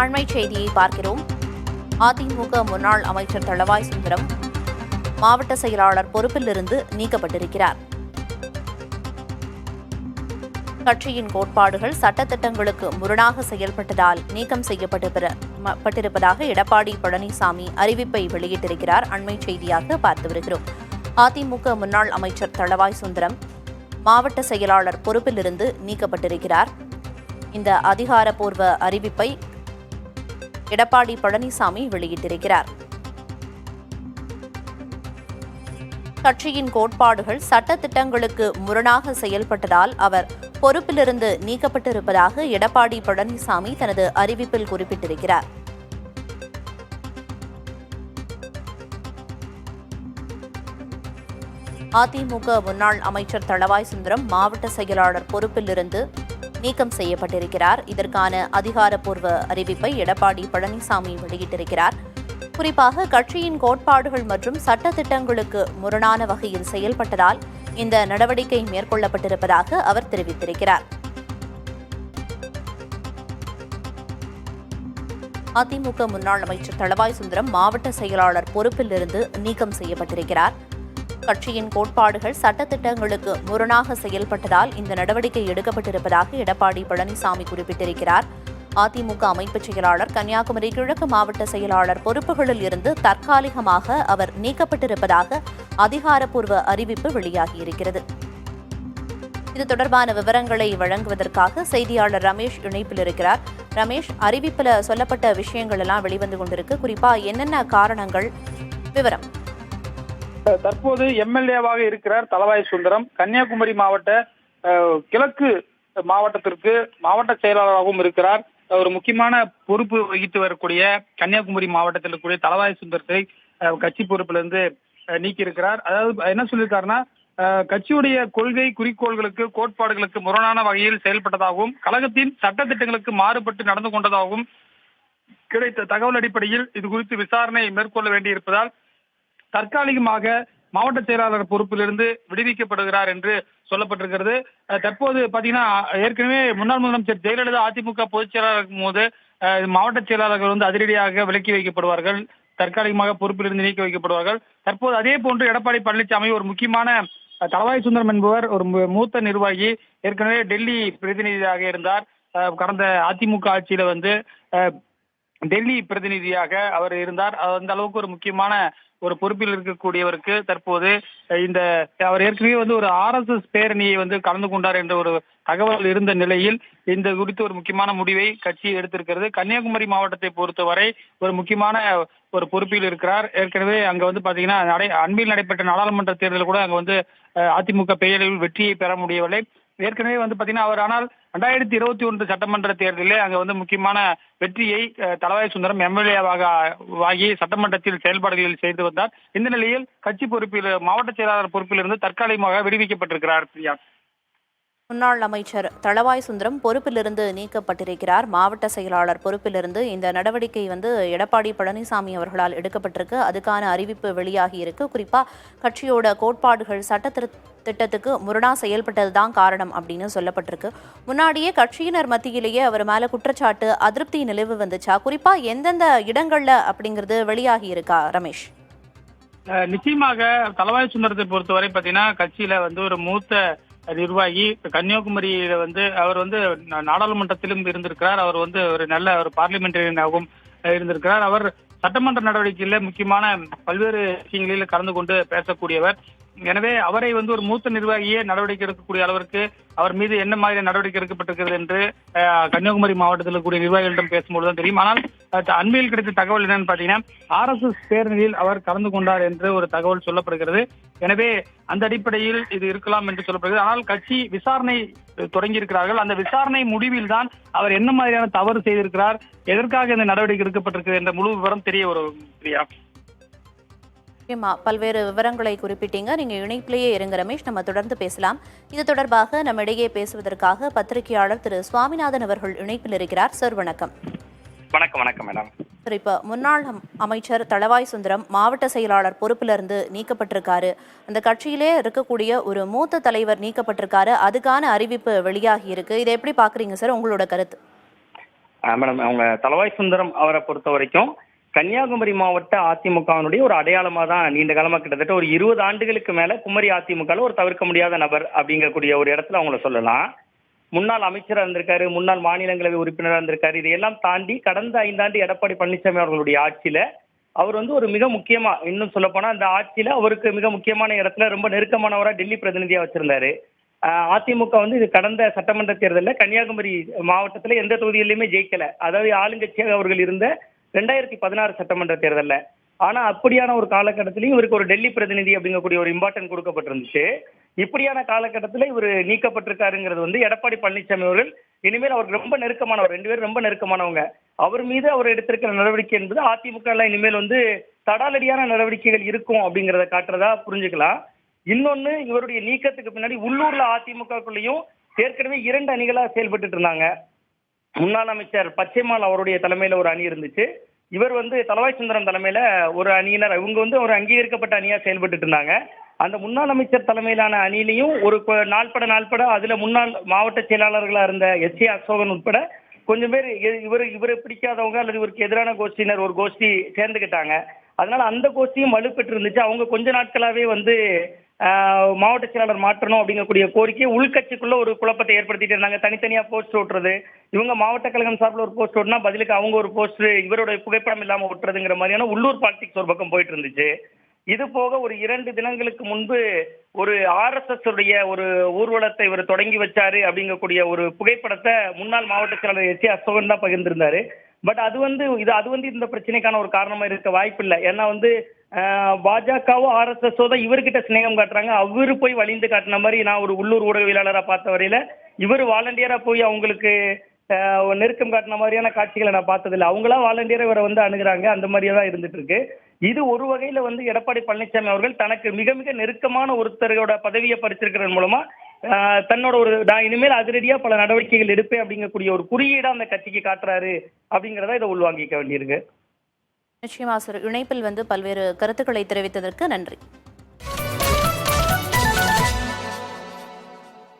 அண்மைச் செய்தியை பார்க்கிறோம். அதிமுக முன்னாள் அமைச்சர் தளவாய் சுந்தரம் மாவட்ட செயலாளர் பொறுப்பிலிருந்து நீக்கப்பட்டிருக்கிறார். கட்சியின் கோட்பாடுகள் சட்டத்திட்டங்களுக்கு முரணாக செயல்பட்டதால் நீக்கம் செய்யப்பட்டிருப்பதாக எடப்பாடி பழனிசாமி அறிவிப்பை வெளியிட்டிருக்கிறார். அண்மைச் செய்தியாக பார்த்து வருகிறோம். அதிமுக முன்னாள் அமைச்சர் தளவாய் சுந்தரம் மாவட்ட செயலாளர் பொறுப்பிலிருந்து நீக்கப்பட்டிருக்கிறார். இந்த அதிகாரப்பூர்வ அறிவிப்பை எடப்பாடி பழனிசாமி வெளியிட்டிருக்கிறார். கட்சியின் கோட்பாடுகள் சட்டத்திட்டங்களுக்கு முரணாக செயல்பட்டதால் அவர் பொறுப்பிலிருந்து நீக்கப்பட்டிருப்பதாக எடப்பாடி பழனிசாமி தனது அறிவிப்பில் குறிப்பிட்டிருக்கிறார். அதிமுக முன்னாள் அமைச்சர் தளவாய் சுந்தரம் மாவட்ட செயலாளர் பொறுப்பிலிருந்து நீக்கம் செய்யப்பட்டிருக்கிறார். இதற்கான அதிகாரப்பூர்வ அறிவிப்பை எடப்பாடி பழனிசாமி வெளியிட்டிருக்கிறார். குறிப்பாக கட்சியின் கோட்பாடுகள் மற்றும் சட்டத்திட்டங்களுக்கு முரணான வகையில் செயல்பட்டதால் இந்த நடவடிக்கை மேற்கொள்ளப்பட்டிருப்பதாக அவர் தெரிவித்திருக்கிறார். அதிமுக முன்னாள் அமைச்சர் தளவாய் சுந்தரம் மாவட்ட செயலாளர் பொறுப்பிலிருந்து நீக்கம் செய்யப்பட்டிருக்கிறார். கட்சியின் கோட்பாடுகள் சட்டத்திட்டங்களுக்கு முரணாக செயல்பட்டதால் இந்த நடவடிக்கை எடுக்கப்பட்டிருப்பதாக எடப்பாடி பழனிசாமி குறிப்பிட்டிருக்கிறார். அதிமுக அமைப்பு செயலாளர், கன்னியாகுமரி கிழக்கு மாவட்ட செயலாளர் பொறுப்புகளில் இருந்து தற்காலிகமாக அவர் நீக்கப்பட்டிருப்பதாக அதிகாரப்பூர்வ அறிவிப்பு வெளியாகியிருக்கிறது. இது தொடர்பான விவரங்களை வழங்குவதற்காக செய்தியாளர் ரமேஷ் இணைப்பில் இருக்கிறார். ரமேஷ், அறிவிப்பில் சொல்லப்பட்ட விஷயங்கள் எல்லாம் வெளிவந்து கொண்டிருக்கு. குறிப்பா என்னென்ன காரணங்கள், விவரம்? தற்போது எம்எல்ஏவாக இருக்கிறார் தளவாய் சுந்தரம். கன்னியாகுமரி மாவட்ட கிழக்கு மாவட்டத்திற்கு மாவட்ட செயலாளராகவும் இருக்கிறார். ஒரு முக்கியமான பொறுப்பு வகித்து வரக்கூடிய கன்னியாகுமரி மாவட்டத்தில் இருக்கக்கூடிய தளவாய் சுந்தரத்தை கட்சி பொறுப்பிலிருந்து நீக்கியிருக்கிறார். அதாவது என்ன சொல்லியிருக்காருன்னா, கட்சியுடைய கொள்கை குறிக்கோள்களுக்கு கோட்பாடுகளுக்கு முரணான வகையில் செயல்பட்டதாகவும் கழகத்தின் சட்டத்திட்டங்களுக்கு மாறுபட்டு நடந்து கொண்டதாகவும் கிடைத்த தகவல் அடிப்படையில் இது குறித்து விசாரணை மேற்கொள்ள வேண்டியிருப்பதால் தற்காலிகமாக மாவட்ட செயலாளர் பொறுப்பிலிருந்து விடுவிக்கப்படுகிறார் என்று சொல்லப்பட்டிருக்கிறது. தற்போது பாத்தீங்கன்னா, ஏற்கனவே முன்னாள் முதலமைச்சர் ஜெயலலிதா அதிமுக பொதுச் செயலாளர் இருக்கும் போது மாவட்ட செயலாளர்கள் அதிரடியாக விலக்கி வைக்கப்படுவார்கள், தற்காலிகமாக பொறுப்பிலிருந்து நீக்கி வைக்கப்படுவார்கள். தற்போது அதே போன்று எடப்பாடி பழனிசாமி ஒரு முக்கியமான தளவாய் சுந்தரம் என்பவர் ஒரு மூத்த நிர்வாகி, ஏற்கனவே டெல்லி பிரதிநிதியாக இருந்தார். கடந்த அதிமுக ஆட்சியில டெல்லி பிரதிநிதியாக அவர் இருந்தார். அந்த அளவுக்கு ஒரு முக்கியமான ஒரு பொறுப்பில் இருக்கக்கூடியவருக்கு தற்போது அவர் ஏற்கனவே ஒரு RSS பேரணியை கலந்து கொண்டார் என்ற ஒரு தகவல் இருந்த நிலையில் இந்த குறித்து ஒரு முக்கியமான முடிவை கட்சி எடுத்திருக்கிறது. கன்னியாகுமரி மாவட்டத்தை பொறுத்தவரை ஒரு முக்கியமான ஒரு பொறுப்பில் இருக்கிறார். ஏற்கனவே அங்க பாத்தீங்கன்னா அண்மையில் நடைபெற்ற நாடாளுமன்ற தேர்தலில் கூட அங்க அதிமுக பெயரில் வெற்றியை பெற முடியவில்லை. ஏற்கனவே பாத்தீங்கன்னா அவர், ஆனால் 2021 சட்டமன்ற தேர்தலில் அங்க முக்கியமான வெற்றியை தளவாய் சுந்தரம் எம்எல்ஏவாக ஆகி சட்டமன்றத்தில் செயல்பாடுகளில் செய்து வந்தார். இந்த நிலையில் கட்சி பொறுப்பில் மாவட்ட செயலாளர் பொறுப்பிலிருந்து தற்காலிகமாக விடுவிக்கப்பட்டிருக்கிறார். பிரியா, முன்னாள் அமைச்சர் தளவாய் சுந்தரம் பொறுப்பிலிருந்து நீக்கப்பட்டிருக்கிறார். மாவட்ட செயலாளர் பொறுப்பிலிருந்து இந்த நடவடிக்கை எடப்பாடி பழனிசாமி அவர்களால் எடுக்கப்பட்டிருக்கு. அதுக்கான அறிவிப்பு வெளியாகி இருக்கு. குறிப்பா கட்சியோட கோட்பாடுகள் திட்டத்துக்கு முரணா செயல்பட்டதுதான் காரணம் அப்படின்னு சொல்லப்பட்டிருக்கு. முன்னாடியே கட்சியினர் மத்தியிலேயே அவர் மேல குற்றச்சாட்டு, அதிருப்தி நிலவு வந்துச்சா? குறிப்பா எந்தெந்த இடங்கள்ல அப்படிங்கிறது வெளியாகி இருக்கா ரமேஷ்? நிச்சயமாக தளவாய் சுந்தரத்தை பொறுத்தவரை பாத்தீங்கன்னா, கட்சியில ஒரு மூத்த நிர்வாகி. கன்னியாகுமரியில அவர் நாடாளுமன்றத்திலும் இருந்திருக்கிறார். அவர் ஒரு நல்ல ஒரு பார்லிமெண்டரியனாகவும் இருந்திருக்கிறார். அவர் சட்டமன்ற நடவடிக்கையில முக்கியமான பல்வேறு விஷயங்களில் கலந்து கொண்டு பேசக்கூடியவர். எனவே அவரை ஒரு மூத்த நிர்வாகியே நடவடிக்கை எடுக்கக்கூடிய அளவிற்கு அவர் மீது என்ன மாதிரி நடவடிக்கை எடுக்கப்பட்டிருக்கிறது என்று கன்னியாகுமரி மாவட்டத்தில் இருக்கக்கூடிய நிர்வாகிகளிடம் பேசும்போதுதான் தெரியும். ஆனால் அண்மையில் கிடைத்த தகவல் என்னன்னு பாத்தீங்கன்னா, RSS பேரணியில் அவர் கலந்து கொண்டார் என்று ஒரு தகவல் சொல்லப்படுகிறது. எனவே அந்த அடிப்படையில் இது இருக்கலாம் என்று சொல்லப்படுகிறது. ஆனால் கட்சி விசாரணை தொடங்கி இருக்கிறார்கள். அந்த விசாரணை முடிவில் தான் அவர் என்ன மாதிரியான தவறு செய்திருக்கிறார், எதற்காக இந்த நடவடிக்கை எடுக்கப்பட்டிருக்கிறது என்ற முழு விவரம் தெரிய வரும். பிரியா, பல்வேறு விவரங்களை குறிப்பிட்டீங்க. நீங்க இணைப்பிலேயே இருங்க ரமேஷ், நம்ம தொடர்ந்து பேசலாம். இது தொடர்பாக நம்ம இடையே பேசுவதற்காக பத்திரிகையாளர் திரு சுவாமிநாதன் அவர்கள் இணைப்பில் இருக்கிறார். சார் வணக்கம். வணக்கம் மேடம். சார், இப்ப முன்னாள் அமைச்சர் தளவாய் சுந்தரம் மாவட்ட செயலாளர் பொறுப்பிலிருந்து நீக்கப்பட்டிருக்காரு. அந்த கட்சியிலே இருக்கக்கூடிய ஒரு மூத்த தலைவர் நீக்கப்பட்டிருக்காரு. அதுக்கான அறிவிப்பு வெளியாகி இருக்கு. இதை எப்படி பாக்குறீங்க சார், உங்களோட கருத்து? மேடம், அவங்க தளவாய் சுந்தரம் அவரை பொறுத்த வரைக்கும் கன்னியாகுமரி மாவட்ட அதிமுகவினுடைய ஒரு அடையாளமா தான் நீண்ட காலமா கிட்டத்தட்ட ஒரு 20 ஆண்டுகளுக்கு மேல குமரி அதிமுகல ஒரு தவிர்க்க முடியாத நபர் அப்படிங்கக்கூடிய ஒரு இடத்துல அவங்கள சொல்லலாம். முன்னாள் அமைச்சராக இருந்திருக்காரு, முன்னாள் மாநிலங்களவை உறுப்பினராக இருந்திருக்காரு. இதையெல்லாம் தாண்டி கடந்த 5 ஆண்டு எடப்பாடி பழனிசாமி அவர்களுடைய ஆட்சியில அவர் வந்து ஒரு மிக முக்கியமா, இன்னும் சொல்ல போனா அந்த ஆட்சியில அவருக்கு மிக முக்கியமான இடத்துல ரொம்ப நெருக்கமானவரா டெல்லி பிரதிநிதியா வச்சிருந்தாரு. அதிமுக வந்து இது கடந்த சட்டமன்ற தேர்தலில் கன்னியாகுமரி மாவட்டத்துல எந்த தொகுதியிலுமே ஜெயிக்கல. அதாவது ஆளுங்கட்சியாக அவர்கள் இருந்த 2016 சட்டமன்ற தேர்தல்ல. ஆனா அப்படியான ஒரு காலகட்டத்திலையும் இவருக்கு ஒரு டெல்லி பிரதிநிதி அப்படிங்கக்கூடிய ஒரு இம்பார்ட்டன்ட் கொடுக்கப்பட்டிருந்துச்சு. இப்படியான காலகட்டத்தில் இவர் நீக்கப்பட்டிருக்காருங்கிறது வந்து எடப்பாடி பழனிசாமி அவர்கள் இனிமேல் அவருக்கு ரொம்ப நெருக்கமானவர், 2 பேரும் ரொம்ப நெருக்கமானவங்க. அவர் மீது அவர் எடுத்திருக்கிற நடவடிக்கை என்பது அதிமுக இனிமேல் வந்து தடாலடியான நடவடிக்கைகள் இருக்கும் அப்படிங்கிறத காட்டுறதா புரிஞ்சுக்கலாம். இன்னொன்னு, இவருடைய நீக்கத்துக்கு பின்னாடி உள்ளூர்ல அதிமுகக்குள்ளேயும் ஏற்கனவே 2 அணிகளா செயல்பட்டு இருந்தாங்க. முன்னாள் அமைச்சர் பச்சைமால் அவருடைய தலைமையில ஒரு அணி இருந்துச்சு. இவர் வந்து தளவாய் சுந்தரம் தலைமையில ஒரு அணியினர், இவங்க வந்து ஒரு அங்கீகரிக்கப்பட்ட அணியா செயல்பட்டு இருந்தாங்க. அந்த முன்னாள் அமைச்சர் தலைமையிலான அணியிலையும் ஒரு நாள்பட அதுல முன்னாள் மாவட்ட செயலாளர்களா இருந்த எஸ்.ஏ. அசோகன் உட்பட கொஞ்சம் பேர் இவரை பிடிக்காதவங்க அல்லது இவருக்கு எதிரான கோஷ்டியினர் ஒரு கோஷ்டி சேர்ந்துக்கிட்டாங்க. அதனால அந்த கோஷ்டியும் வலுப்பெற்று இருந்துச்சு. அவங்க கொஞ்ச நாட்களாவே வந்து மாவட்ட செயலாளர் மாற்றணும் அப்படிங்கக்கூடிய கோரிக்கை உள்கட்சிக்குள்ள ஒரு குழப்பத்தை ஏற்படுத்திட்டு இருந்தாங்க. தனித்தனியா போஸ்ட் ஓட்டுறது, இவங்க மாவட்ட கழகம் சார்பில் ஒரு போஸ்ட் ஓட்டுனா பதிலுக்கு அவங்க ஒரு போஸ்ட் இவருடைய புகைப்படம் இல்லாம ஒட்டுறதுங்கிற மாதிரியான உள்ளூர் பாலிடிக்ஸ் ஒரு பக்கம் போயிட்டு இருந்துச்சு. இது போக ஒரு 2 தினங்களுக்கு முன்பு ஒரு RSS உடைய ஒரு ஊர்வலத்தை இவர் தொடங்கி வச்சாரு அப்படிங்கக்கூடிய ஒரு புகைப்படத்தை முன்னாள் மாவட்ட செயலாளர் எஸ்.ஏ. அசோகன் தான் பகிர்ந்திருந்தாரு. பட் அது வந்து இந்த பிரச்சனைக்கான ஒரு காரணமா இருக்க வாய்ப்பு இல்லை. ஏன்னா வந்து பாஜகவோ RSSஓ தான் இவர்கிட்ட சிநேகம் காட்டுறாங்க. அவரு போய் வலிந்து காட்டின மாதிரி நான் ஒரு உள்ளூர் ஊடகவியலாளராக பார்த்த வரையில இவர் வாலண்டியரா போய் அவங்களுக்கு நெருக்கம் காட்டின மாதிரியான காட்சிகளை நான் பார்த்ததில்லை. அவங்களா வாலண்டியரா இவரை வந்து அணுகுறாங்க. அந்த மாதிரியே தான் இருந்துட்டு இருக்கு. இது ஒரு வகையில வந்து எடப்பாடி பழனிசாமி அவர்கள் தனக்கு மிக மிக நெருக்கமான ஒருத்தரோட பதவியை பறிச்சிருக்கிறது மூலமா தன்னோட நான் இனிமேல் அதிரடியா பல நடவடிக்கைகள் எடுப்பேன் அப்படிங்கக்கூடிய ஒரு குறியீடா அந்த கட்சிக்கு காட்டுறாரு அப்படிங்கிறத இதை உள்வாங்கிக்க வேண்டியிருக்கு. நிச்சயமா சார், இணைப்பில் வந்து பல்வேறு கருத்துக்களை தெரிவித்ததற்கு நன்றி.